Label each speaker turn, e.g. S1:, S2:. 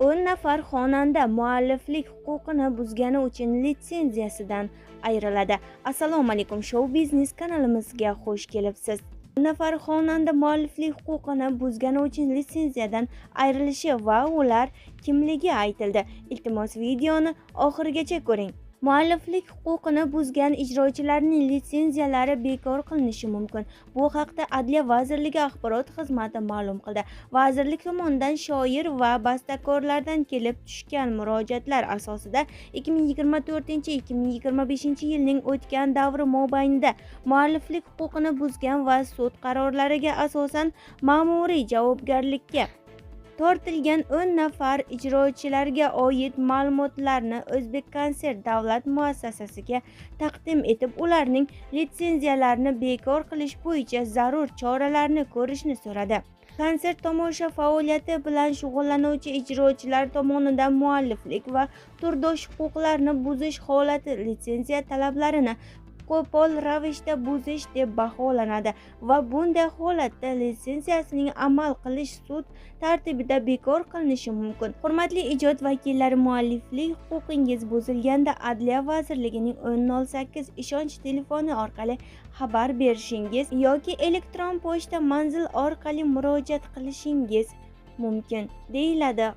S1: 10 nafar xonanda mualliflik huquqini buzgani uchun litsenziyasidan ayriladi. Assalomu alaykum, Show Biznes kanalimizga xush kelibsiz. 10 nafar xonanda mualliflik huquqini buzgani uchun litsenziyadan ayrilishi va ular kimligi aytildi. Iltimos, videoni oxirigacha ko'ring. Mualliflik huquqini buzgan ijrochilarning litsenziyalari bekor qilinishi mumkin. Bu haqda Adliya vazirligi axborot xizmati ma'lum qildi. Vazirlik tomonidan shoir va bastakorlardan kelib tushgan murojaatlar asosida 2024-2025 yilning o'tgan davri mobaynida mualliflik huquqini buzgan va sud qarorlariga asosan ma'muriy javobgarlikka tortilgan 10 nafar ijrochilarga oid ma'lumotlarni O'zbekkonsert davlat muassasasiga taqdim etib, ularning litsenziyalarini bekor qilish bo'yicha zarur choralarni ko'rishni so'radi. Konsert tomosha faoliyati bilan shug'ullanuvchi ijrochilar tomonidan mualliflik va turdosh huquqlarini buzish holati litsenziya talablarini qo'pol ravishda buzish deb baholanadi va bunday holatda litsenziyasining amal qilish sud tartibida bekor qilinishi mumkin. Hurmatli ijod vakillari, mualliflik huquqingiz buzilganda Adliya vazirligining 1008 ishonch telefoni orqali xabar berishingiz yoki elektron pochta manzil orqali murojaat qilishingiz mumkin, deyiladi